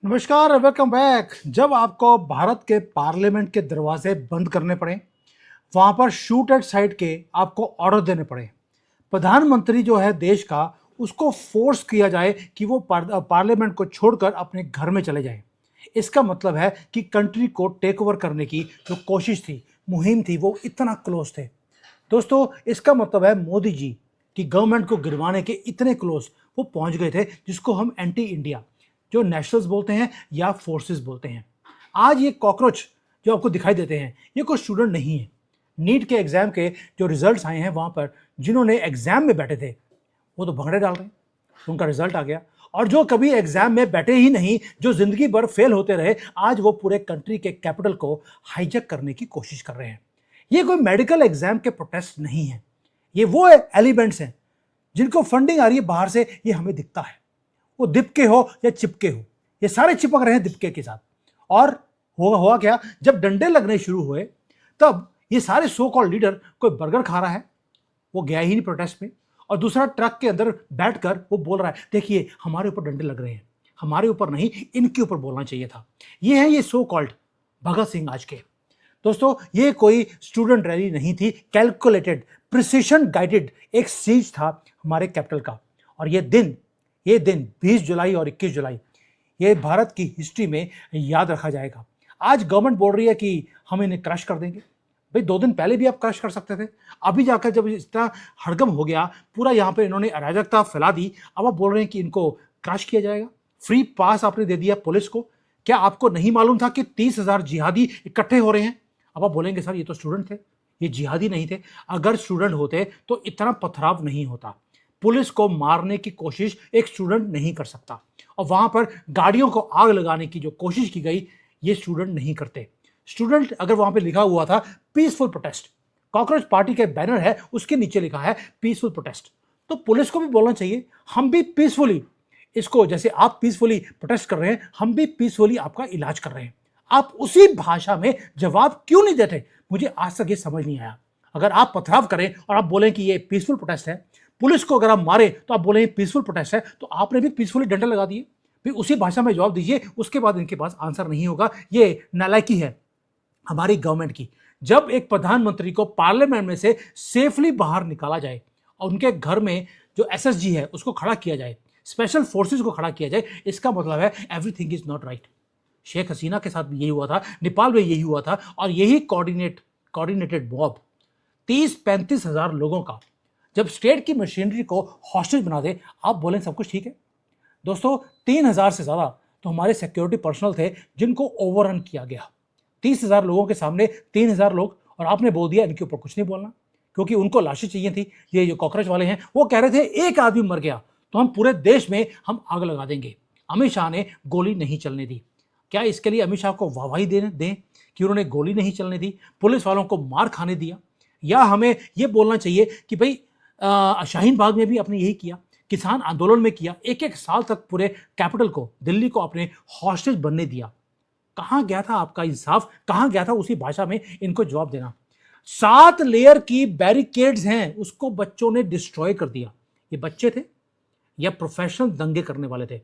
नमस्कार, welcome back. जब आपको भारत के पार्लियामेंट के दरवाजे बंद करने पड़े, वहां पर शूट एट साइट के आपको ऑर्डर देने पड़े, प्रधानमंत्री जो है देश का, उसको फोर्स किया जाए कि वो पार्लियामेंट को छोड़कर अपने घर में चले जाए। इसका मतलब है कि कंट्री को टेक ओवर करने की जो कोशिश थी, मुहिम थी, वो इतना क्लोज थे। दोस्तों, इसका मतलब है मोदी जी की गवर्नमेंट को गिरवाने के इतने क्लोज वो पहुंच गए थे, जिसको हम एंटी इंडिया, जो नेशनल्स बोलते हैं या फोर्सेस बोलते हैं। आज ये कॉकरोच जो आपको दिखाई देते हैं, ये कोई स्टूडेंट नहीं है। नीट के एग्जाम के जो रिजल्ट्स आए हैं, वहां पर जिन्होंने एग्जाम में बैठे थे वो तो भंगड़े डाल रहे हैं, उनका रिजल्ट आ गया। और जो कभी एग्जाम में बैठे ही नहीं, जो जिंदगी भर फेल होते रहे, आज वो पूरे कंट्री के कैपिटल को हाईजैक करने की कोशिश कर रहे हैं। ये कोई मेडिकल एग्जाम के प्रोटेस्ट नहीं है, ये वो एलिमेंट्स हैं जिनको फंडिंग आ रही है बाहर से। ये हमें दिखता है, वो दिपके हो या चिपके हो, ये सारे चिपक रहे हैं दिपके के साथ। और हुआ क्या, जब डंडे लगने शुरू हुए, तब ये सारे सो कॉल्ड लीडर, कोई बर्गर खा रहा है, वो गया ही नहीं प्रोटेस्ट में, और दूसरा ट्रक के अंदर बैठकर वो बोल रहा है, देखिए हमारे ऊपर डंडे लग रहे हैं, हमारे ऊपर नहीं, इनके ऊपर बोलना चाहिए था। ये है ये सो कॉल्ड भगत सिंह आज के। दोस्तों, ये कोई स्टूडेंट रैली नहीं थी, कैलकुलेटेड, प्रिसिशन गाइडेड एक सीज था हमारे कैपिटल का। और ये दिन 20 जुलाई और 21 जुलाई, ये भारत की हिस्ट्री में याद रखा जाएगा। आज गवर्नमेंट बोल रही है कि हम इन्हें क्रश कर देंगे। भाई, 2 दिन पहले भी आप क्रश कर सकते थे। अभी जाकर जब इतना हड़गम हो गया, पूरा यहाँ पे इन्होंने अराजकता फैला दी, अब आप बोल रहे हैं कि इनको क्रश किया जाएगा। फ्री पास आपने दे दिया पुलिस को। क्या आपको नहीं मालूम था कि 30,000 जिहादी इकट्ठे हो रहे हैं? अब आप बोलेंगे सर ये तो स्टूडेंट थे, ये जिहादी नहीं थे। अगर स्टूडेंट होते तो इतना पथराव नहीं होता। पुलिस को मारने की कोशिश एक स्टूडेंट नहीं कर सकता, और वहां पर गाड़ियों को आग लगाने की जो कोशिश की गई, ये स्टूडेंट नहीं करते। स्टूडेंट अगर वहां पे लिखा हुआ था पीसफुल प्रोटेस्ट, कॉकरोच पार्टी के बैनर है उसके नीचे लिखा है पीसफुल प्रोटेस्ट, तो पुलिस को भी बोलना चाहिए हम भी पीसफुली इसको, जैसे आप पीसफुली प्रोटेस्ट कर रहे हैं, हम भी पीसफुली आपका इलाज कर रहे हैं। आप उसी भाषा में जवाब क्यों नहीं देते? मुझे आज तक ये समझ नहीं आया। अगर आप पथराव करें और आप बोलें कि ये पीसफुल प्रोटेस्ट है, पुलिस को अगर आप मारे तो आप बोले पीसफुल प्रोटेस्ट है, तो आपने भी पीसफुली डंडे लगा दिए। फिर उसी भाषा में जवाब दीजिए, उसके बाद इनके पास आंसर नहीं होगा। ये नालायकी है हमारी गवर्नमेंट की। जब एक प्रधानमंत्री को पार्लियामेंट में से सेफली बाहर निकाला जाए और उनके घर में जो एसएसजी है उसको खड़ा किया जाए, स्पेशल फोर्सेस को खड़ा किया जाए, इसका मतलब है everything is not right. Sheikh Hasina के साथ भी यही हुआ था, नेपाल में यही हुआ था, और यही कोऑर्डिनेटेड मॉब 30-35 हजार लोगों का जब स्टेट की मशीनरी को हॉस्टेज बना दे, आप बोलें सब कुछ ठीक है? दोस्तों, 3,000 से ज़्यादा तो हमारे सिक्योरिटी पर्सनल थे जिनको ओवररन किया गया। 30,000 लोगों के सामने 3,000 लोग, और आपने बोल दिया इनके ऊपर कुछ नहीं बोलना, क्योंकि उनको लाशें चाहिए थी। ये जो कॉकरोच वाले हैं वो कह रहे थे एक आदमी मर गया तो हम पूरे देश में हम आग लगा देंगे। अमित शाह ने गोली नहीं चलने दी। क्या इसके लिए अमित शाह को वाहवाही दें कि उन्होंने गोली नहीं चलने दी, पुलिस वालों को मार खाने दिया? या हमें ये बोलना चाहिए कि भाई शाहीन बाग में भी आपने यही किया, किसान आंदोलन में किया, 1-1 साल तक पूरे कैपिटल को, दिल्ली को अपने हॉस्टेज बनने दिया। कहां गया था आपका इंसाफ? कहां गया था उसी भाषा में इनको जवाब देना? 7 लेयर की बैरिकेड्स हैं, उसको बच्चों ने डिस्ट्रॉय कर दिया। ये बच्चे थे या प्रोफेशनल दंगे करने वाले थे?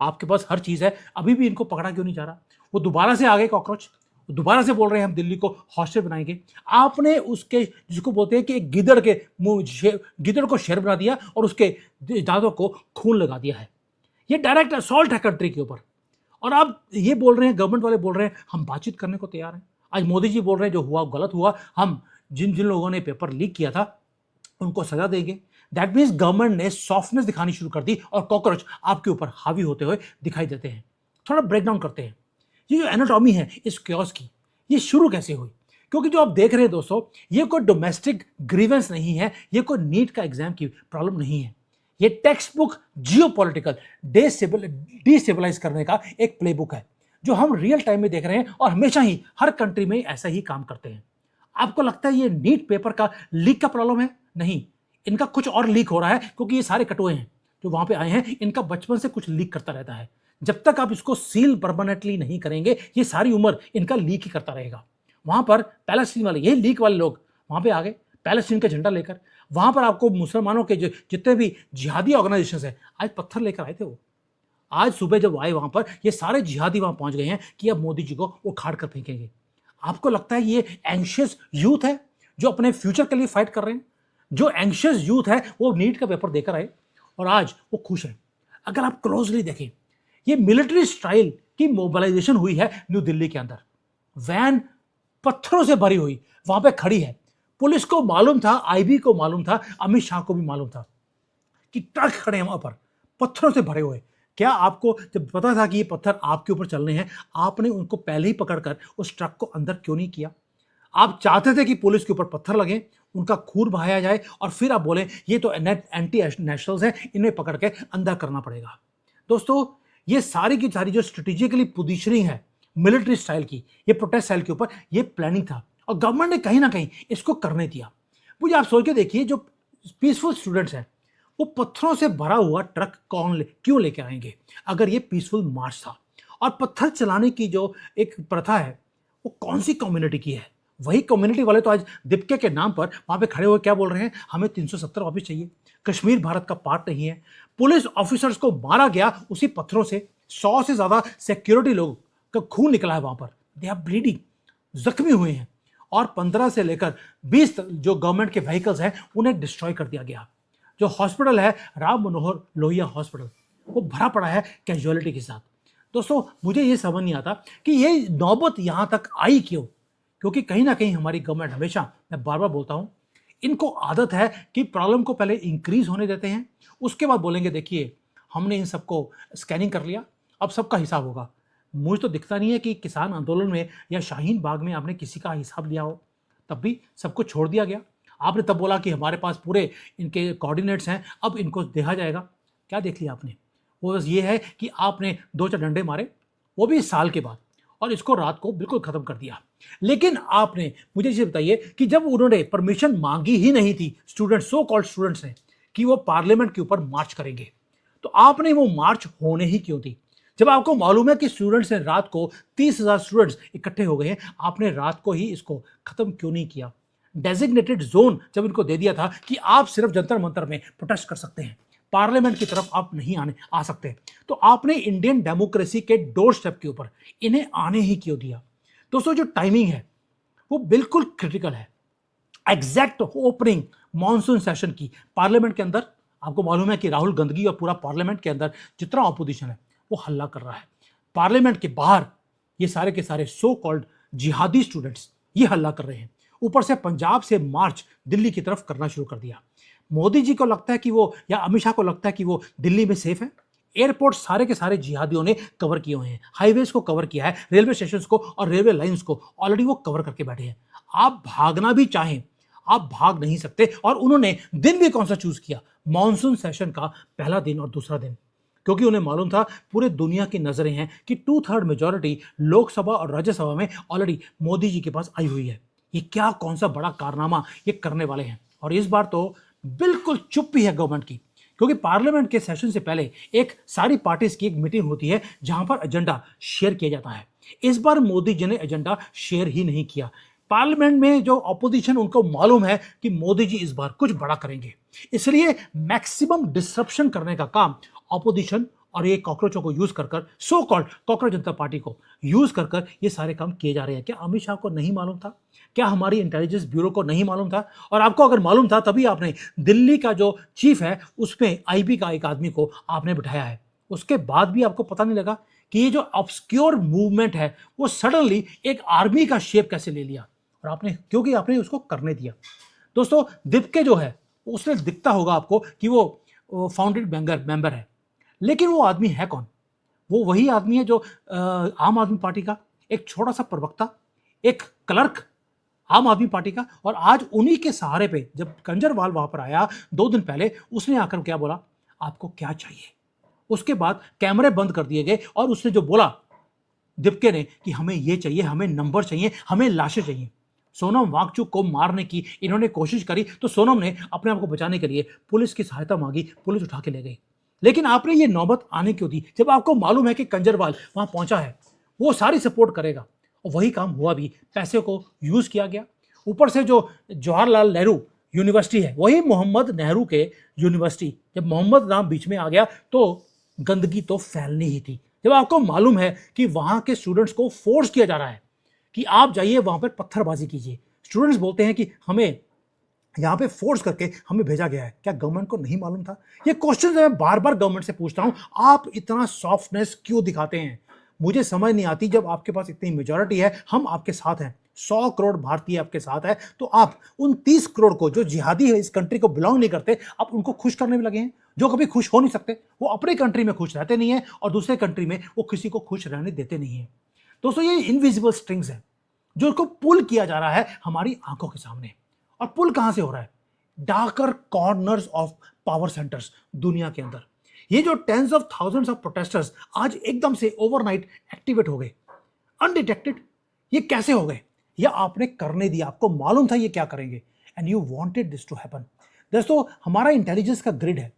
आपके पास हर चीज है, अभी भी इनको पकड़ा क्यों नहीं जा रहा? वो दोबारा से आ गए कॉकरोच, दोबारा से बोल रहे हैं हम दिल्ली को हॉस्टल बनाएंगे। आपने उसके, जिसको बोलते हैं कि एक गिदड़ के मुंह, गिदड़ को शेर बना दिया और उसके दांतों को खून लगा दिया है। ये डायरेक्ट असॉल्ट है कंट्री के ऊपर। और आप ये बोल रहे हैं, गवर्नमेंट वाले बोल रहे हैं हम बातचीत करने को तैयार हैं। आज मोदी जी बोल रहे हैं जो हुआ गलत हुआ, हम जिन जिन लोगों ने पेपर लीक किया था उनको सजा देंगे। दैट मीन्स गवर्नमेंट ने सॉफ्टनेस दिखानी शुरू कर दी, और कॉकरोच आपके ऊपर हावी होते हुए दिखाई देते हैं। थोड़ा ब्रेक डाउन करते हैं ये जो एनाटॉमी है इस क्योस की, ये शुरू कैसे हुई? क्योंकि जो आप देख रहे हैं दोस्तों, ये कोई डोमेस्टिक ग्रीवेंस नहीं है, ये कोई नीट का एग्जाम की प्रॉब्लम नहीं है। ये टेक्स्ट बुक जियोपॉलिटिकल डिस्टेबलाइज करने का एक प्लेबुक है, जो हम रियल टाइम में देख रहे हैं, और हमेशा ही हर कंट्री में ऐसा ही काम करते हैं। आपको लगता है ये नीट पेपर का लीक का प्रॉब्लम है? नहीं, इनका कुछ और लीक हो रहा है, क्योंकि ये सारे कटुए हैं जो वहां पे आए हैं, इनका बचपन से कुछ लीक करता रहता है। जब तक आप इसको सील परमानेंटली नहीं करेंगे, ये सारी उम्र इनका लीक ही करता रहेगा। वहां पर पैलेस्टीन वाले, यही लीक वाले लोग वहां पे आ गए पैलेस्टीन का झंडा लेकर। वहां पर आपको मुसलमानों के जितने भी जिहादी ऑर्गेनाइजेशन है, आज पत्थर लेकर आए थे वो। आज सुबह जब आए वहां पर, ये सारे जिहादी वहां पहुंच गए हैं कि अब मोदी जी को उखाड़ कर फेंकेंगे। आपको लगता है ये एंशियस यूथ है जो अपने फ्यूचर के लिए फाइट कर रहे हैं? जो एंशियस यूथ है वो नीट का पेपर देकर आए और आज वो खुश है। अगर आप क्लोजली देखें, ये मिलिट्री स्टाइल की मोबिलाइजेशन हुई है न्यू दिल्ली के अंदर। वैन पत्थरों से भरी हुई वहां पे खड़ी है। पुलिस को मालूम था, आईबी को मालूम था, अमित शाह को भी मालूम था कि ट्रक खड़े हैं वहां पर पत्थरों से भरे हुए। क्या आपको जब पता था कि ये पत्थर आपके ऊपर चलने हैं, आपने उनको पहले ही पकड़कर उस ट्रक को अंदर क्यों नहीं किया? आप चाहते थे कि पुलिस के ऊपर पत्थर लगे, उनका खून बहाया जाए और फिर आप बोले ये तो एंटी नेशनल्स हैं, इन्हें पकड़ के अंदर करना पड़ेगा। दोस्तों, ये सारी की सारी जो स्ट्रेटेजिकली पोजीशनिंग है मिलिट्री स्टाइल की, ये प्रोटेस्ट स्टाइल के ऊपर, ये प्लानिंग था और गवर्नमेंट ने कहीं ना कहीं इसको करने दिया। मुझे आप सोच के देखिए, जो पीसफुल स्टूडेंट्स हैं वो पत्थरों से भरा हुआ ट्रक क्यों लेके आएंगे अगर ये पीसफुल मार्च था? और पत्थर चलाने की जो एक प्रथा है वो कौन सी कम्युनिटी की है? वही कम्युनिटी वाले तो आज दीपके के नाम पर वहां पे खड़े हुए क्या बोल रहे हैं, हमें 370 वापस चाहिए, कश्मीर भारत का पार्ट नहीं है। पुलिस ऑफिसर्स को मारा गया उसी पत्थरों से। 100 से ज्यादा सिक्योरिटी लोग का खून निकला है वहां पर, दे आर ब्लीडिंग, जख्मी हुए हैं। और 15 से लेकर 20 जो गवर्नमेंट के व्हीकल्स हैं उन्हें डिस्ट्रॉय कर दिया गया। जो हॉस्पिटल है राम मनोहर लोहिया हॉस्पिटल, वो भरा पड़ा है कैजुअलिटी के साथ। दोस्तों, मुझे ये समझ नहीं आता कि ये नौबत यहां तक आई क्यों? क्योंकि कहीं ना कहीं हमारी गवर्नमेंट हमेशा, मैं बार बार बोलता हूं, इनको आदत है कि प्रॉब्लम को पहले इंक्रीज होने देते हैं, उसके बाद बोलेंगे देखिए हमने इन सबको स्कैनिंग कर लिया, अब सबका हिसाब होगा। मुझे तो दिखता नहीं है कि किसान आंदोलन में या शाहीन बाग में आपने किसी का हिसाब लिया हो, तब भी सबको छोड़ दिया गया। आपने तब बोला कि हमारे पास पूरे इनके कोऑर्डिनेट्स हैं, अब इनको देखा जाएगा। क्या देख लिया आपने? वो बस ये है कि आपने 2-4 डंडे मारे, वो भी साल के बाद, और इसको रात को बिल्कुल खत्म कर दिया। लेकिन आपने मुझे ये बताइए कि जब उन्होंने परमिशन मांगी ही नहीं थी स्टूडेंट्स, सो कॉल्ड स्टूडेंट्स ने, कि वो पार्लियामेंट के ऊपर मार्च करेंगे, तो आपने वो मार्च होने ही क्यों दी? जब आपको मालूम है कि स्टूडेंट्स ने रात को 30,000 स्टूडेंट्स इकट्ठे हो गए हैं, आपने रात को ही इसको खत्म क्यों नहीं किया? डेजिग्नेटेड जोन जब इनको दे दिया था कि आप सिर्फ जंतर मंतर में प्रोटेस्ट कर सकते हैं, पार्लियामेंट की तरफ आप नहीं आ सकते, तो आपने इंडियन डेमोक्रेसी के डोर स्टेप के ऊपर इन्हें आने ही क्यों दिया? दोस्तों, जो टाइमिंग है वो बिल्कुल क्रिटिकल है। एग्जैक्ट ओपनिंग मॉनसून सेशन की पार्लियामेंट के अंदर, आपको मालूम है कि राहुल गांधी और पूरा पार्लियामेंट के अंदर जितना ऑपोजिशन है वो हल्ला कर रहा है। पार्लियामेंट के बाहर ये सारे के सारे सो कॉल्ड जिहादी स्टूडेंट्स ये हल्ला कर रहे हैं। ऊपर से पंजाब से मार्च दिल्ली की तरफ करना शुरू कर दिया। मोदी जी को लगता है कि वो, या अमित शाह को लगता है कि वो दिल्ली में सेफ है। एयरपोर्ट सारे के सारे जिहादियों ने कवर किए हुए हैं, हाईवेज को कवर किया है, रेलवे स्टेशन को और रेलवे लाइंस को ऑलरेडी वो कवर करके बैठे हैं। आप भागना भी चाहें, आप भाग नहीं सकते। और उन्होंने दिन भी कौन सा चूज किया? मॉनसून सेशन का पहला दिन और दूसरा दिन, क्योंकि उन्हें मालूम था पूरे दुनिया की नजरें हैं कि 2/3 मेजोरिटी लोकसभा और राज्यसभा में ऑलरेडी मोदी जी के पास आई हुई है। ये क्या कौन सा बड़ा कारनामा ये करने वाले हैं? और इस बार तो बिल्कुल चुप ही है गवर्नमेंट की, क्योंकि पार्लियामेंट के सेशन से पहले एक सारी पार्टीज की एक मीटिंग होती है जहां पर एजेंडा शेयर किया जाता है। इस बार मोदी जी ने एजेंडा शेयर ही नहीं किया। पार्लियामेंट में जो ऑपोजिशन, उनको मालूम है कि मोदी जी इस बार कुछ बड़ा करेंगे, इसलिए मैक्सिमम डिसरप्शन करने का काम ऑपोजिशन और ये कॉकरोचों को यूज कर सो कॉल्ड कॉकरोच जनता पार्टी को यूज कर ये सारे काम किए जा रहे हैं। क्या अमित शाह को नहीं मालूम था? क्या हमारी इंटेलिजेंस ब्यूरो को नहीं मालूम था? और आपको अगर मालूम था तभी आपने दिल्ली का जो चीफ है उसमें आईबी का एक आदमी को आपने बिठाया है। उसके बाद भी आपको पता नहीं लगा कि ये जो ऑब्सक्योर मूवमेंट है वो सडनली एक आर्मी का शेप कैसे ले लिया? और आपने, क्योंकि आपने उसको करने दिया। दोस्तों, दीपके जो है उसने दिखता होगा आपको कि वो फाउंडेड मेंबर है, लेकिन वो आदमी है कौन? वो वही आदमी है जो आम आदमी पार्टी का एक छोटा सा प्रवक्ता, एक क्लर्क आम आदमी पार्टी का। और आज उन्हीं के सहारे पे जब कंजरवाल वहां पर आया 2 दिन पहले, उसने आकर क्या बोला, आपको क्या चाहिए? उसके बाद कैमरे बंद कर दिए गए और उसने जो बोला दीपके ने कि हमें ये चाहिए, हमें नंबर चाहिए, हमें लाशें चाहिए। सोनम वांगचुक को मारने की इन्होंने कोशिश करी तो सोनम ने अपने आप को बचाने के लिए पुलिस की सहायता मांगी, पुलिस उठा के ले गई। लेकिन आपने ये नौबत आने क्यों दी जब आपको मालूम है कि कंजरवाल वहां पहुंचा है, वो सारी सपोर्ट करेगा? और वही काम हुआ भी, पैसे को यूज किया गया। ऊपर से जो जवाहरलाल नेहरू यूनिवर्सिटी है वही मोहम्मद नेहरू के यूनिवर्सिटी, जब मोहम्मद नाम बीच में आ गया तो गंदगी तो फैलनी ही थी। जब आपको मालूम है कि वहां के स्टूडेंट्स को फोर्स किया जा रहा है कि आप जाइए वहां पर पत्थरबाजी कीजिए, स्टूडेंट्स बोलते हैं कि हमें यहाँ पे फोर्स करके हमें भेजा गया है, क्या गवर्नमेंट को नहीं मालूम था? ये क्वेश्चन मैं बार बार गवर्नमेंट से पूछता हूं, आप इतना सॉफ्टनेस क्यों दिखाते हैं? मुझे समझ नहीं आती। जब आपके पास इतनी मेजोरिटी है, हम आपके साथ हैं, 100 करोड़ भारतीय आपके साथ है, तो आप उन 30 करोड़ को जो जिहादी है, इस कंट्री को बिलोंग नहीं करते, आप उनको खुश करने में लगे हैं, जो कभी खुश हो नहीं सकते। वो अपने कंट्री में खुश रहते नहीं है और दूसरे कंट्री में वो किसी को खुश रहने देते नहीं है। दोस्तों, ये इनविजिबल स्ट्रिंग्स है जो उसको पुल किया जा रहा है हमारी आंखों के सामने। और पुल कहां से हो रहा है? Darker corners of power centres दुनिया के अंदर। ये जो tens of thousands of protesters आज एकदम से ओवरनाइट एक्टिवेट हो गए अनडिटेक्टेड, ये कैसे हो गए? ये आपने करने दिया, आपको मालूम था ये क्या करेंगे, and you wanted this to happen. दोस्तों, हमारा इंटेलिजेंस का ग्रिड है,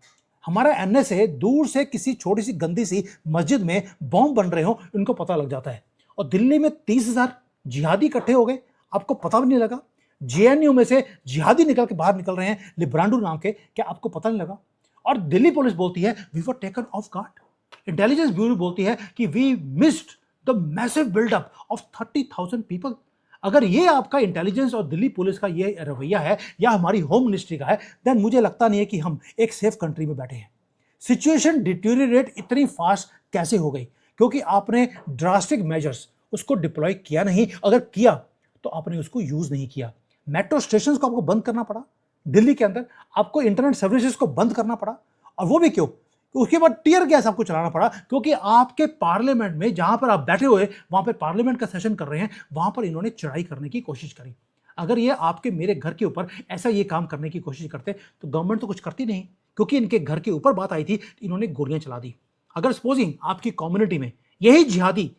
हमारा एनएसए दूर से किसी छोटी सी गंदी सी मस्जिद में बॉम्ब बन रहे हो, इनको पता लग जाता है। और दिल्ली में 30,000 जिहादी इकट्ठे हो गए, आपको पता भी नहीं लगा। जेएनयू में से जिहादी निकल के बाहर निकल रहे हैं लिब्रांडू नाम के, क्या आपको पता नहीं लगा? और दिल्ली पुलिस बोलती है we were taken off guard. Intelligence bureau बोलती है कि we missed the massive buildup of 30,000 people. अगर ये आपका इंटेलिजेंस और दिल्ली पुलिस का ये रवैया है या हमारी होम मिनिस्ट्री का है, देन मुझे लगता नहीं है कि हम एक सेफ कंट्री में बैठे हैं। सिचुएशन डिटेरियोरेट इतनी फास्ट कैसे हो गई? क्योंकि आपने ड्रास्टिक मेजर्स उसको डिप्लॉय किया नहीं, अगर किया तो आपने उसको यूज नहीं किया। मेट्रो स्टेशन को आपको बंद करना पड़ा दिल्ली के अंदर, आपको इंटरनेट सर्विसेज को बंद करना पड़ा, और वो भी क्यों? उसके बाद टीयर गैस आपको चलाना पड़ा, क्योंकि आपके पार्लियामेंट में जहां पर आप बैठे हुए, वहां पर पार्लियामेंट का सेशन कर रहे हैं, वहां पर इन्होंने चढ़ाई करने की कोशिश करी। अगर ये आपके मेरे घर के ऊपर ऐसा ये काम करने की कोशिश करते तो गवर्नमेंट तो कुछ करती नहीं, क्योंकि इनके घर के ऊपर बात आई थी, इन्होंने गोलियां चला दी। अगर सपोजिंग आपकी कम्युनिटी में यही जिहादी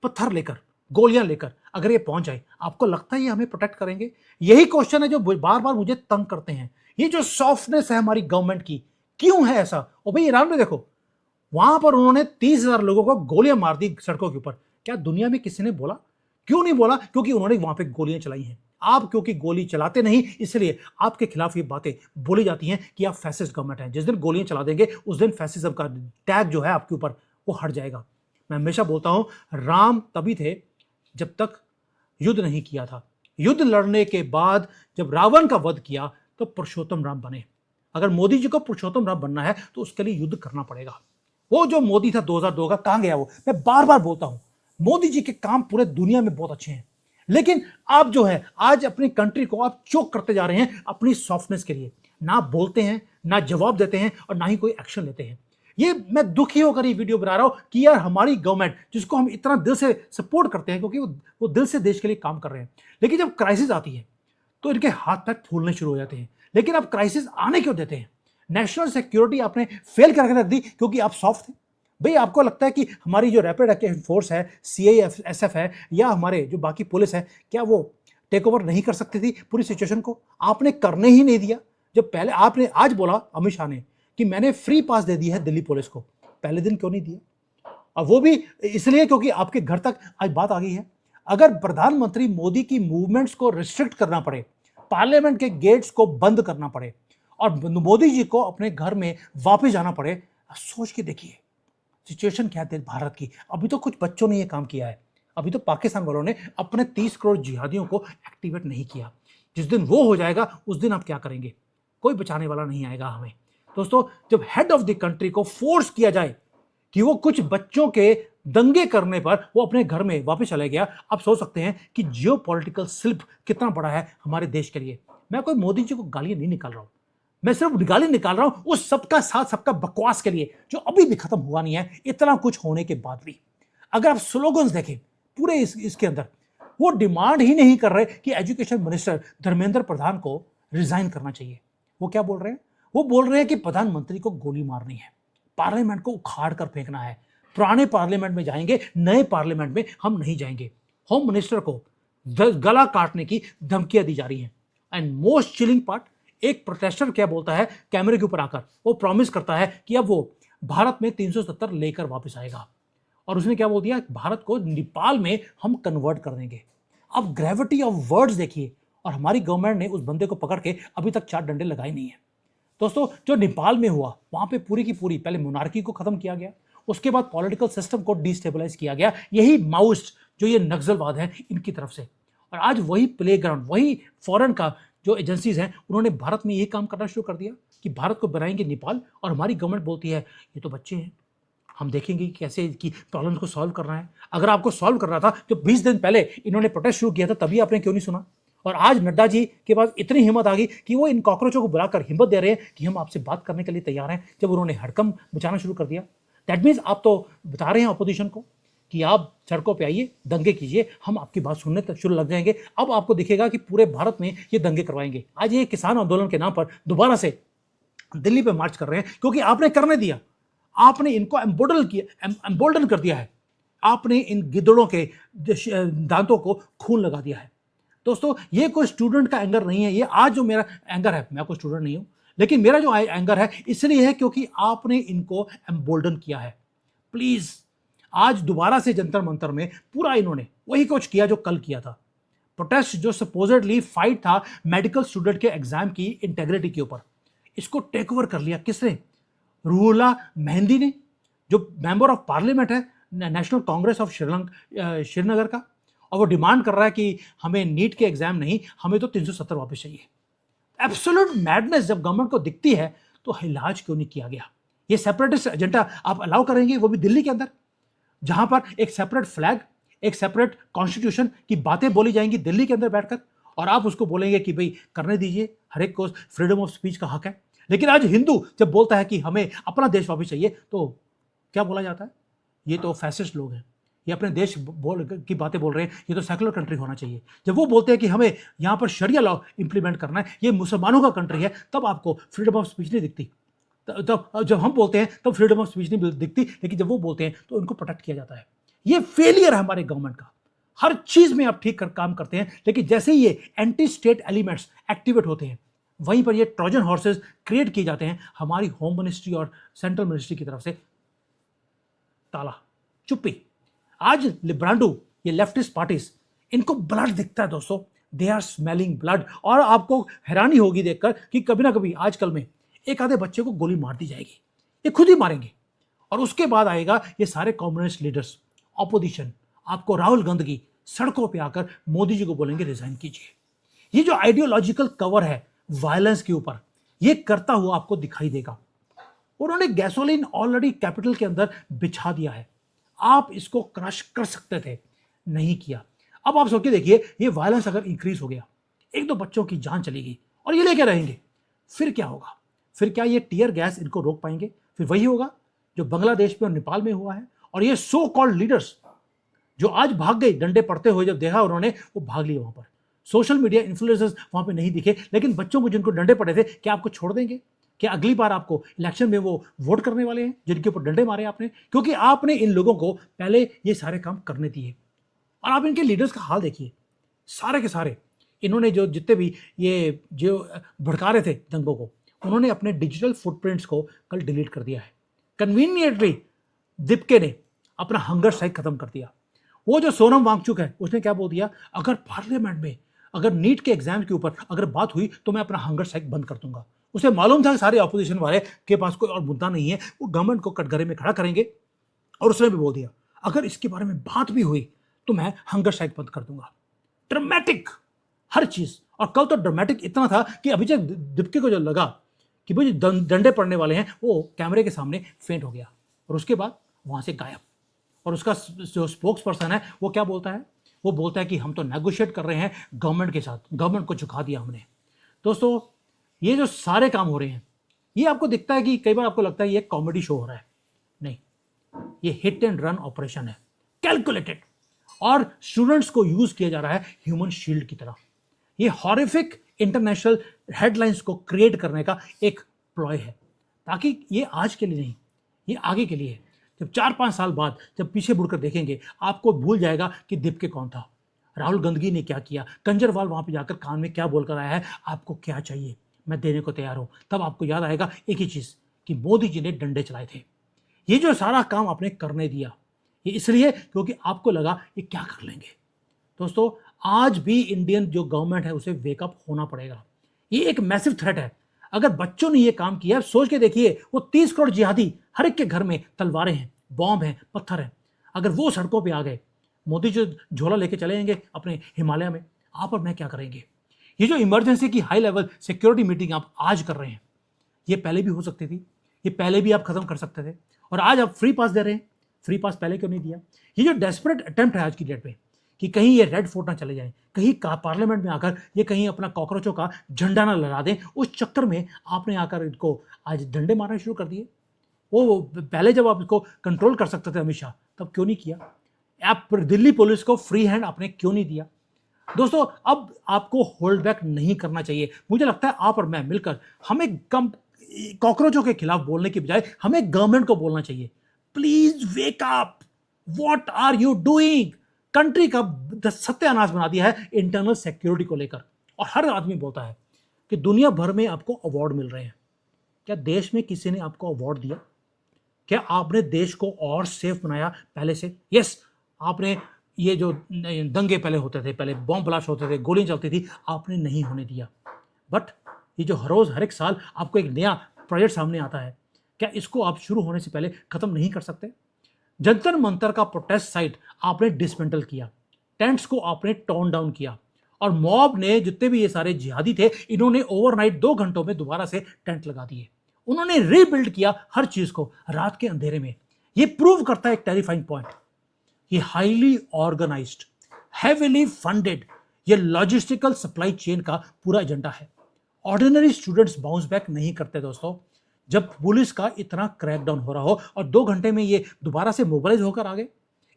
पत्थर लेकर, गोलियां लेकर अगर ये पहुंच जाए, आपको लगता है ये हमें प्रोटेक्ट करेंगे? यही क्वेश्चन है जो बार बार मुझे तंग करते हैं। ये जो सॉफ्टनेस है हमारी गवर्नमेंट की, क्यों है ऐसा? और भाई ईरान में देखो, वहां पर उन्होंने 30,000 लोगों को गोलियां मार दी सड़कों के ऊपर। क्या दुनिया में किसी ने बोला? क्यों नहीं बोला? क्योंकि उन्होंने वहां पे गोलियां चलाई हैं। आप क्योंकि गोली चलाते नहीं, इसलिए आपके खिलाफ ये बातें बोली जाती हैं कि आप फैसिस्ट गवर्नमेंट हैं। जिस दिन गोलियां चला देंगे, उस दिन फैसिज्म का टैग जो है आपके ऊपर वो हट जाएगा। मैं हमेशा बोलता हूं, राम तभी थे जब तक युद्ध नहीं किया था। युद्ध लड़ने के बाद जब रावण का वध किया तो पुरुषोत्तम राम बने। अगर मोदी जी को पुरुषोत्तम राम बनना है तो उसके लिए युद्ध करना पड़ेगा। वो जो मोदी था 2002 का, कहां गया वो? मैं बार बार बोलता हूं, मोदी जी के काम पूरे दुनिया में बहुत अच्छे हैं, लेकिन आप जो है आज अपनी कंट्री को आप चोक करते जा रहे हैं अपनी सॉफ्टनेस के लिए। ना बोलते हैं, ना जवाब देते हैं, और ना ही कोई एक्शन लेते हैं। ये मैं दुखी होकर ये वीडियो बना रहा हूं कि यार हमारी गवर्नमेंट, जिसको हम इतना दिल से सपोर्ट करते हैं क्योंकि वो दिल से देश के लिए काम कर रहे हैं, लेकिन जब क्राइसिस आती है तो इनके हाथ पैर फूलने शुरू हो जाते हैं। लेकिन आप क्राइसिस आने क्यों देते हैं? नेशनल सिक्योरिटी आपने फेल करके रख दी क्योंकि आप सॉफ्ट थे। भाई आपको लगता है कि हमारी जो रैपिड एक्शन फोर्स है, सीआईएसएफ है, या हमारे जो बाकी पुलिस है, क्या वो टेक ओवर नहीं कर सकती थी पूरी सिचुएशन को? आपने करने ही नहीं दिया। जब पहले आपने आज बोला अमित शाह ने कि मैंने फ्री पास दे दी है दिल्ली पुलिस को, पहले दिन क्यों नहीं दिया? और वो भी इसलिए क्योंकि आपके घर तक आज बात आ गई है। अगर प्रधानमंत्री मोदी की मूवमेंट्स को रिस्ट्रिक्ट करना पड़े, पार्लियामेंट के गेट्स को बंद करना पड़े, और मोदी जी को अपने घर में वापस जाना पड़े, सोच के देखिए सिचुएशन क्या है भारत की। अभी तो कुछ बच्चों ने ये काम किया है, अभी तो पाकिस्तान वालों ने अपने 30 करोड़ जिहादियों को एक्टिवेट नहीं किया। जिस दिन वो हो जाएगा उस दिन आप क्या करेंगे? कोई बचाने वाला नहीं आएगा हमें। दोस्तों, जब हेड ऑफ द कंट्री को फोर्स किया जाए कि वो कुछ बच्चों के दंगे करने पर वो अपने घर में वापस चले गया, आप सोच सकते हैं कि जियोपॉलिटिकल स्लिप कितना बड़ा है हमारे देश के लिए। मैं कोई मोदी जी को गालियां नहीं निकाल रहा हूं, मैं सिर्फ गाली निकाल रहा हूं उस सबका साथ सबका बकवास के लिए जो अभी भी खत्म हुआ नहीं है, इतना कुछ होने के बाद भी। अगर आप स्लोगन्स देखें पूरे इसके अंदर, वो डिमांड ही नहीं कर रहे कि एजुकेशन मिनिस्टर धर्मेंद्र प्रधान को रिजाइन करना चाहिए। वो क्या बोल रहे हैं? वो बोल रहे हैं कि प्रधानमंत्री को गोली मारनी है, पार्लियामेंट को उखाड़ कर फेंकना है, पुराने पार्लियामेंट में जाएंगे, नए पार्लियामेंट में हम नहीं जाएंगे। होम मिनिस्टर को गला काटने की धमकियां दी जा रही हैं। एंड मोस्ट चिलिंग पार्ट, एक प्रोटेस्टर क्या बोलता है कैमरे के ऊपर आकर, वो प्रॉमिस करता है कि अब वो भारत में 370 लेकर वापस आएगा, और उसने क्या बोल दिया, भारत को नेपाल में हम कन्वर्ट कर देंगे। अब ग्रेविटी ऑफ वर्ड्स देखिए, और हमारी गवर्नमेंट ने उस बंदे को पकड़ के अभी तक 4 डंडे लगाए नहीं है। दोस्तों, जो नेपाल में हुआ वहां पे पूरी की पूरी पहले मोनार्की को खत्म किया गया, उसके बाद पॉलिटिकल सिस्टम को डिस्टेबलाइज किया गया, यही माओइस्ट जो ये नक्सलवाद है इनकी तरफ से। और आज वही प्लेग्राउंड, वही फॉरेन का जो एजेंसीज हैं, उन्होंने भारत में ये काम करना शुरू कर दिया कि भारत को बनाएंगे नेपाल, और हमारी गवर्नमेंट बोलती है ये तो बच्चे हैं, हम देखेंगे कैसे की प्रॉब्लम को सॉल्व करना है। अगर आपको सॉल्व करना था तो 20 दिन पहले इन्होंने प्रोटेस्ट शुरू किया था, तभी आपने क्यों नहीं सुना? और आज नड्डा जी के पास इतनी हिम्मत आ गई कि वो इन कॉकरोचों को बुलाकर हिम्मत दे रहे हैं कि हम आपसे बात करने के लिए तैयार हैं, जब उन्होंने हड़कंप मचाना शुरू कर दिया। दैट मीन्स आप तो बता रहे हैं अपोजिशन को कि आप सड़कों पे आइए, दंगे कीजिए, हम आपकी बात सुनने तक शुरू लग जाएंगे। अब आपको दिखेगा कि पूरे भारत में ये दंगे करवाएंगे। आज ये किसान आंदोलन के नाम पर दोबारा से दिल्ली पे मार्च कर रहे हैं क्योंकि आपने करने दिया, आपने इनको एम्बोल्डन कर दिया है, आपने इन गिद्धड़ों के दांतों को खून लगा दिया है। दोस्तों, ये कोई स्टूडेंट का एंगर नहीं है, ये आज जो मेरा एंगर है, मैं कोई स्टूडेंट नहीं हूं, लेकिन मेरा जो एंगर है इसलिए है क्योंकि आपने इनको एम्बोल्डन किया है। प्लीज, आज दोबारा से जंतर मंतर में पूरा इन्होंने वही कुछ किया जो कल किया था। प्रोटेस्ट जो सपोजिटली फाइट था मेडिकल स्टूडेंट के एग्जाम की इंटेग्रिटी के ऊपर, इसको टेक ओवर कर लिया किसने? रूहुल्लाह मेहंदी ने, जो मेंबर ऑफ पार्लियामेंट है नेशनल कांग्रेस ऑफ श्रीनगर का, और वो डिमांड कर रहा है कि हमें नीट के एग्जाम नहीं, हमें तो 370 वापस चाहिए। एब्सोल्यूट मैडनेस जब गवर्नमेंट को दिखती है तो इलाज क्यों नहीं किया गया? ये सेपरेटिस्ट एजेंडा आप अलाउ करेंगे, वो भी दिल्ली के अंदर, जहां पर एक सेपरेट फ्लैग, एक सेपरेट कॉन्स्टिट्यूशन की बातें बोली जाएंगी दिल्ली के अंदर बैठकर, और आप उसको बोलेंगे कि भाई करने दीजिए, हर एक को फ्रीडम ऑफ स्पीच का हक है। लेकिन आज हिंदू जब बोलता है कि हमें अपना देश वापस चाहिए, तो क्या बोला जाता है? ये तो फैसिस्ट लोग हैं, ये अपने देश की बातें बोल रहे हैं, ये तो सेकुलर कंट्री होना चाहिए। जब वो बोलते हैं कि हमें यहाँ पर शरिया लॉ इंप्लीमेंट करना है, ये मुसलमानों का कंट्री है, तब आपको फ्रीडम ऑफ स्पीच नहीं दिखती। तब जब हम बोलते हैं तब फ्रीडम ऑफ स्पीच नहीं दिखती, लेकिन जब वो बोलते हैं तो उनको प्रोटेक्ट किया जाता है। ये फेलियर है हमारे गवर्नमेंट का। हर चीज में आप ठीक कर काम करते हैं, लेकिन जैसे ही ये एंटी स्टेट एलिमेंट्स एक्टिवेट होते हैं, वहीं पर ये ट्रोजन हॉर्सेस क्रिएट किए जाते हैं हमारी होम मिनिस्ट्री और सेंट्रल मिनिस्ट्री की तरफ से। ताला चुप्पी। आज लिब्रांडो, ये लेफ्टिस्ट पार्टीज, इनको ब्लड दिखता है दोस्तों, दे आर स्मेलिंग ब्लड। और आपको हैरानी होगी देखकर कि कभी ना कभी आजकल में एक आधे बच्चे को गोली मार दी जाएगी, ये खुद ही मारेंगे, और उसके बाद आएगा ये सारे कम्युनिस्ट लीडर्स, ऑपोजिशन, आपको राहुल गांधी सड़कों पे आकर मोदी जी को बोलेंगे रिजाइन कीजिए। ये जो आइडियोलॉजिकल कवर है वायलेंस के ऊपर, ये करता हुआ आपको दिखाई देगा। उन्होंने गैसोलीन ऑलरेडी कैपिटल के अंदर बिछा दिया है, आप इसको क्रश कर सकते थे, नहीं किया। अब आप सोच के देखिए, ये वायलेंस अगर इंक्रीज हो गया, एक दो बच्चों की जान चली गई और ये लेके रहेंगे, फिर क्या होगा? फिर क्या ये टियर गैस इनको रोक पाएंगे? फिर वही होगा जो बांग्लादेश में और नेपाल में हुआ है। और ये सो कॉल्ड लीडर्स जो आज भाग गए डंडे पड़ते हुए, जब देखा उन्होंने, वो भाग लिए वहां पर। सोशल मीडिया इन्फ्लुएंसर्स वहां पे नहीं दिखे, लेकिन बच्चों को जिनको डंडे पड़े थे, क्या आपको छोड़ देंगे? क्या अगली बार आपको इलेक्शन में वो वोट करने वाले हैं जिनके ऊपर डंडे मारे आपने? क्योंकि आपने इन लोगों को पहले ये सारे काम करने दिए। और आप इनके लीडर्स का हाल देखिए, सारे के सारे इन्होंने जो जितने भी ये जो भड़का रहे थे दंगों को, उन्होंने अपने डिजिटल फुटप्रिंट्स को कल डिलीट कर दिया है। कन्वीनियंटली दीपके ने अपना हंगर स्ट्राइक खत्म कर दिया। वो जो सोनम वांगचुक है, उसने क्या बोल दिया, अगर पार्लियामेंट में अगर नीट के एग्जाम के ऊपर अगर बात हुई तो मैं अपना हंगर स्ट्राइक बंद कर दूंगा। उसे मालूम था कि सारे ऑपोजिशन वाले के पास कोई और मुद्दा नहीं है, वो गवर्नमेंट को कटघरे में खड़ा करेंगे। और उसने भी बोल दिया, अगर इसके बारे में बात भी हुई तो मैं हंगर स्ट्राइक बंद कर दूंगा। ड्रामेटिक हर चीज। और कल तो ड्रामेटिक इतना था कि अभिषेक दीपके को जो लगा कि भाई डंडे पड़ने वाले हैं, वो कैमरे के सामने फेंट हो गया और उसके बाद वहां से गायब। और उसका जो स्पोक्स पर्सन है वो क्या बोलता है? वो बोलता है कि हम तो नेगोशिएट कर रहे हैं गवर्नमेंट के साथ, गवर्नमेंट को झुका दिया हमने। दोस्तों, ये जो सारे काम हो रहे हैं, ये आपको दिखता है कि कई बार आपको लगता है ये कॉमेडी शो हो रहा है, नहीं, ये हिट एंड रन ऑपरेशन है, कैलकुलेटेड। और स्टूडेंट्स को यूज किया जा रहा है ह्यूमन शील्ड की तरह। ये हॉरिफिक इंटरनेशनल हेडलाइंस को क्रिएट करने का एक प्लॉय है, ताकि ये आज के लिए नहीं, ये आगे के लिए है। जब 4-5 साल बाद जब पीछे मुड़कर देखेंगे, आपको भूल जाएगा कि दीपके कौन था, राहुल गांधी ने क्या किया, कंजरवाल वहां पे जाकर कान में क्या बोलकर आया है, आपको क्या चाहिए मैं देने को तैयार हूं। तब आपको याद आएगा एक ही चीज, कि मोदी जी ने डंडे चलाए थे। ये जो सारा काम आपने करने दिया, ये इसलिए क्योंकि आपको लगा ये क्या कर लेंगे। दोस्तों, आज भी इंडियन जो गवर्नमेंट है उसे वेकअप होना पड़ेगा। ये एक मैसिव थ्रेट है। अगर बच्चों ने ये काम किया, सोच के देखिए, वो 30 करोड़ जिहादी, हर एक के घर में तलवारें हैं, बॉम्ब हैं, पत्थर हैं, अगर वो सड़कों पे आ गए, मोदी जो झोला लेके चले जाएंगे अपने हिमालय में, आप और मैं क्या करेंगे? ये जो इमरजेंसी की हाई लेवल सिक्योरिटी मीटिंग आप आज कर रहे हैं, ये पहले भी हो सकती थी, ये पहले भी आप खत्म कर सकते थे, और आज आप फ्री पास दे रहे हैं। फ्री पास पहले क्यों नहीं दिया? ये जो डेस्परेट अटेम्प्ट है आज की डेट में कि कहीं ये रेड फोर्ट ना चले जाएं, कहीं पार्लियामेंट में आकर ये कहीं अपना कॉकरोचों का झंडा ना लहरा दें, उस चक्कर में आपने आकर इनको आज डंडे मारना शुरू कर दिए। वो पहले जब आप इसको कंट्रोल कर सकते थे अमित शाह, तब क्यों नहीं किया? आप दिल्ली पुलिस को फ्री हैंड आपने क्यों नहीं दिया? दोस्तों, अब आपको होल्ड बैक नहीं करना चाहिए। मुझे लगता है आप और मैं मिलकर हमें कम कॉकरोचों के खिलाफ बोलने की बजाय हमें गवर्नमेंट को बोलना चाहिए, please wake up, what are you doing? Country का सत्यानाश बना दिया है इंटरनल सिक्योरिटी को लेकर, और हर आदमी बोलता है कि दुनिया भर में आपको अवार्ड मिल रहे हैं। क्या देश में किसी ने आपको अवार्ड दिया? क्या आपने देश को और सेफ बनाया पहले से? यस, आपने ये जो दंगे पहले होते थे, पहले बॉम्ब ब्लास्ट होते थे, गोलियां चलती थी, आपने नहीं होने दिया। बट ये जो हर रोज हर एक साल आपको एक नया प्रोजेक्ट सामने आता है, क्या इसको आप शुरू होने से पहले खत्म नहीं कर सकते? जंतर मंतर का प्रोटेस्ट साइट आपने डिसमेंटल किया, टेंट्स को आपने टॉर्न डाउन किया, और मॉब ने, जितने भी ये सारे जिहादी थे, इन्होंने ओवरनाइट 2 घंटों में दोबारा से टेंट लगा दिए। उन्होंने रीबिल्ड किया हर चीज को रात के अंधेरे में। ये प्रूव करता है एक टेरिफाइंग पॉइंट, ये हाईली ऑर्गेनाइज्ड, हेविली फंडेड, ये लॉजिस्टिकल सप्लाई चेन का पूरा एजेंडा है। ऑर्डिनरी स्टूडेंट्स बाउंस बैक नहीं करते दोस्तों। जब पुलिस का इतना क्रैकडाउन हो रहा हो और 2 घंटे में ये दोबारा से मोबिलाइज होकर आ गए,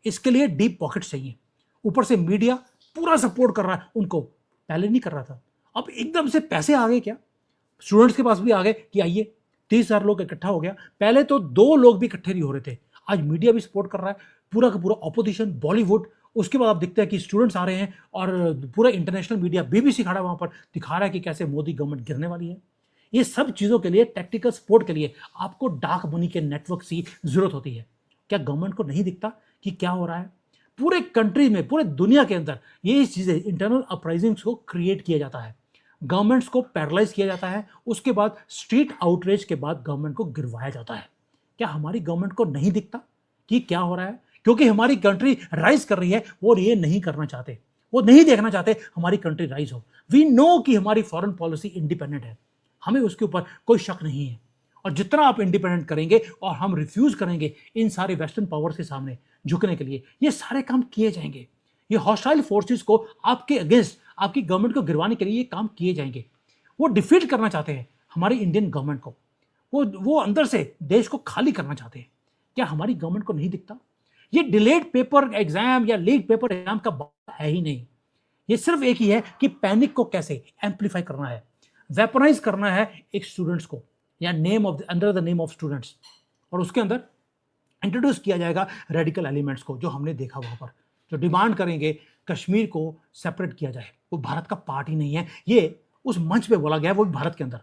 इसके लिए डीप पॉकेट्स चाहिए। ऊपर से मीडिया पूरा सपोर्ट कर रहा है उनको, पहले नहीं कर रहा था, अब एकदम से पैसे आ गए। क्या स्टूडेंट्स के पास भी आ गए कि आइए, 30,000 लोग इकट्ठा हो गया। पहले तो 2 लोग भी इकट्ठे नहीं हो रहे थे, आज मीडिया भी सपोर्ट कर रहा है, पूरा का पूरा ऑपोजिशन, बॉलीवुड। उसके बाद आप देखते हैं कि स्टूडेंट्स आ रहे हैं और पूरा इंटरनेशनल मीडिया, बीबीसी खड़ा वहां पर दिखा रहा है कि कैसे मोदी गवर्नमेंट गिरने वाली है। ये सब चीज़ों के लिए, टेक्टिकल सपोर्ट के लिए आपको डार्क मनी के नेटवर्क की जरूरत होती है। क्या गवर्नमेंट को नहीं दिखता कि क्या हो रहा है? पूरे कंट्री में, पूरे दुनिया के अंदर ये चीज़ें, इंटरनल अपराइजिंग्स को क्रिएट किया जाता है, गवर्नमेंट्स को पैरालाइज किया जाता है, उसके बाद स्ट्रीट आउटरीच के बाद गवर्नमेंट को गिरवाया जाता है। क्या हमारी गवर्नमेंट को नहीं दिखता कि क्या हो रहा है? क्योंकि हमारी कंट्री राइज कर रही है, वो ये नहीं करना चाहते, वो नहीं देखना चाहते हमारी कंट्री राइज हो। वी नो कि हमारी फॉरेन पॉलिसी इंडिपेंडेंट है, हमें उसके ऊपर कोई शक नहीं है। और जितना आप इंडिपेंडेंट करेंगे और हम रिफ्यूज करेंगे इन सारे वेस्टर्न पावर्स के सामने झुकने के लिए, ये सारे काम किए जाएंगे। ये हॉस्टाइल फोर्सेस को आपके अगेंस्ट, आपकी गवर्नमेंट को गिरवाने के लिए ये काम किए जाएंगे। वो डिफीट करना चाहते हैं हमारी इंडियन गवर्नमेंट को, वो अंदर से देश को खाली करना चाहते हैं। क्या हमारी गवर्नमेंट को नहीं दिखता? ये डिलेड पेपर एग्जाम या लीड पेपर एग्जाम का बात है ही नहीं। ये सिर्फ एक ही है कि पैनिक को कैसे एम्पलीफाई करना है, वेपनाइज करना है एक स्टूडेंट्स को, या name of under the name of students, और उसके अंदर इंट्रोड्यूस किया जाएगा रेडिकल एलिमेंट्स को, जो हमने देखा वहां पर, जो डिमांड करेंगे कश्मीर को सेपरेट किया जाए। वो भारत का पार्ट ही नहीं है, ये उस मंच पे बोला गया है, वो भी भारत के अंदर।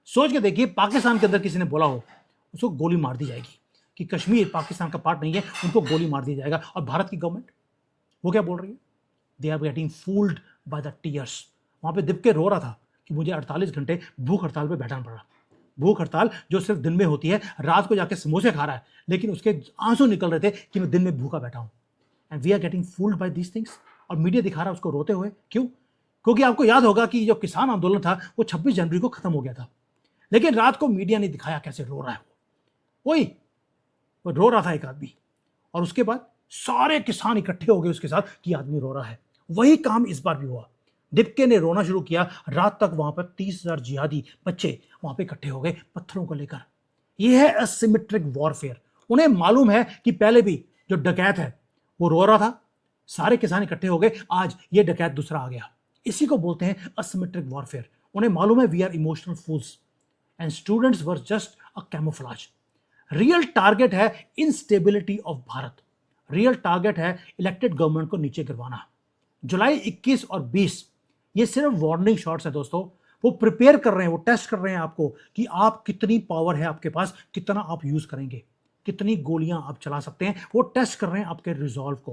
सोच के देखिए, पाकिस्तान के अंदर किसी ने बोला हो, उसको गोली मार दी जाएगी कि कश्मीर पाकिस्तान का पार्ट नहीं है, उनको गोली मार दी जाएगा। और भारत की गवर्नमेंट वो क्या बोल रही है? They are getting fooled by the tears. वहां पे दिप के रो रहा था कि मुझे 48 घंटे भूख हड़ताल पे बैठना पड़ा। भूख हड़ताल जो सिर्फ दिन में होती है, रात को जाके समोसे खा रहा है, लेकिन उसके आंसू निकल रहे थे कि मैं दिन में भूखा बैठा हूं। And we are getting fooled by these things. और मीडिया दिखा रहा है उसको रोते हुए। क्यों? क्योंकि आपको याद होगा कि जो किसान आंदोलन था वो 26 जनवरी को खत्म हो गया था, लेकिन रात को मीडिया ने दिखाया कैसे रो रहा है वही वो रो रहा था एक आदमी, और उसके बाद सारे किसान इकट्ठे हो गए उसके साथ कि आदमी रो रहा है। वही काम इस बार भी हुआ। डिपके ने रोना शुरू किया, रात तक वहां पर 30,000 जिहादी बच्चे वहां पे इकट्ठे हो गए पत्थरों को लेकर। यह है असिमेट्रिक वॉरफेयर। उन्हें मालूम है कि पहले भी जो डकैत है वो रो रहा था, सारे किसान इकट्ठे हो गए, आज ये डकैत दूसरा आ गया। इसी को बोलते हैं असिमेट्रिक वॉरफेयर। उन्हें मालूम है we are emotional fools and students were just a camouflage. Real target है instability of Bharat, real target है इलेक्टेड गवर्नमेंट को नीचे गिरवाना। जुलाई 21 और 20 ये सिर्फ वार्निंग शॉट्स है दोस्तों। वो प्रिपेयर कर रहे हैं, वो टेस्ट कर रहे हैं आपको कि आप कितनी पावर है आपके पास, कितना आप यूज करेंगे, कितनी गोलियां आप चला सकते हैं। वो टेस्ट कर रहे हैं आपके रिजॉल्व को,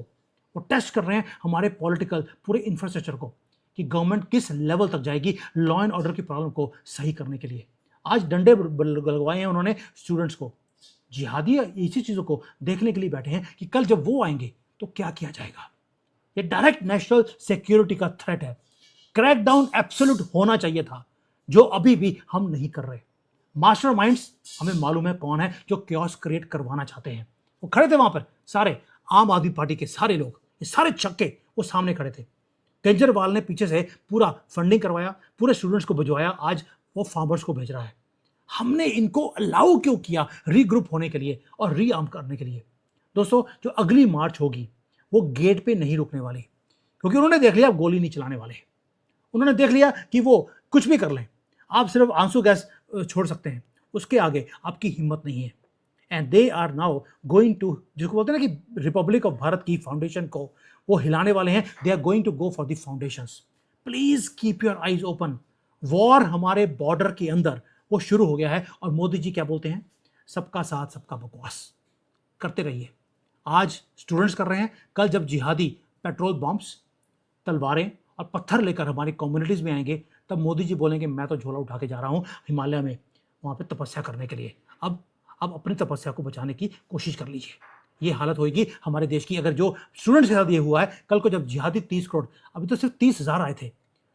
वो टेस्ट कर रहे हैं हमारे पॉलिटिकल पूरे इंफ्रास्ट्रक्चर को, कि गवर्नमेंट किस लेवल तक जाएगी लॉ एंड ऑर्डर की प्रॉब्लम को सही करने के लिए। आज डंडे लगवाए हैं उन्होंने स्टूडेंट्स को, जिहादी इसी चीज़ों को देखने के लिए बैठे हैं कि कल जब वो आएंगे तो क्या किया जाएगा। ये डायरेक्ट नेशनल सिक्योरिटी का थ्रेट है। क्रैकडाउन एब्सोल्यूट होना चाहिए था, जो अभी भी हम नहीं कर रहे। मास्टरमाइंड्स हमें मालूम है कौन है जो क्योस क्रिएट करवाना चाहते हैं। वो खड़े थे वहां पर, सारे आम आदमी पार्टी के सारे लोग, ये सारे छक्के वो सामने खड़े थे। केजरीवाल ने पीछे से पूरा फंडिंग करवाया, पूरे स्टूडेंट्स को भिजवाया, आज वो फार्मर्स को भेज रहा है। हमने इनको अलाउ क्यों किया रीग्रुप होने के लिए और रीआर्म करने के लिए। दोस्तों, जो अगली मार्च होगी वो गेट पे नहीं रुकने वाली, क्योंकि उन्होंने देख लिया अब गोली नहीं चलाने वाले। उन्होंने देख लिया कि वो कुछ भी कर लें, आप सिर्फ आंसू गैस छोड़ सकते हैं, उसके आगे आपकी हिम्मत नहीं है। And they are now going to, जिसको बोलते हैं ना कि रिपब्लिक ऑफ भारत की फाउंडेशन को वो हिलाने वाले हैं। They are going to go for the foundations. Please keep your eyes open. War हमारे बॉर्डर के अंदर वो शुरू हो गया है और मोदी जी क्या बोलते हैं, सबका साथ सबका बकवास। करते रहिए। आज स्टूडेंट्स कर रहे हैं, कल जब जिहादी पेट्रोल बॉम्ब्स, तलवारें और पत्थर लेकर हमारी कम्युनिटीज में आएंगे, तब मोदी जी बोलेंगे मैं तो झोला उठा के जा रहा हूं हिमालय में वहां पे तपस्या करने के लिए। अब अपनी तपस्या को बचाने की कोशिश कर लीजिए। ये हालत होगी हमारे देश की अगर जो स्टूडेंट्स के साथ ये हुआ है। कल को जब जिहादी 30 करोड़, अभी तो सिर्फ 30,000 आए थे,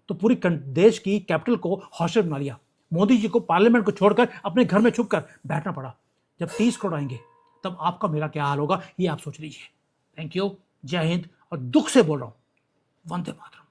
तो पूरी देश की कैपिटल को हॉस्टल बना लिया। मोदी जी को पार्लियामेंट को छोड़कर अपने घर में छुप कर बैठना पड़ा। जब 30 करोड़ आएंगे तब आपका मेरा क्या हाल होगा, ये आप सोच लीजिए। थैंक यू, जय हिंद, और दुख से बोल रहा हूं, वंदे मातरम।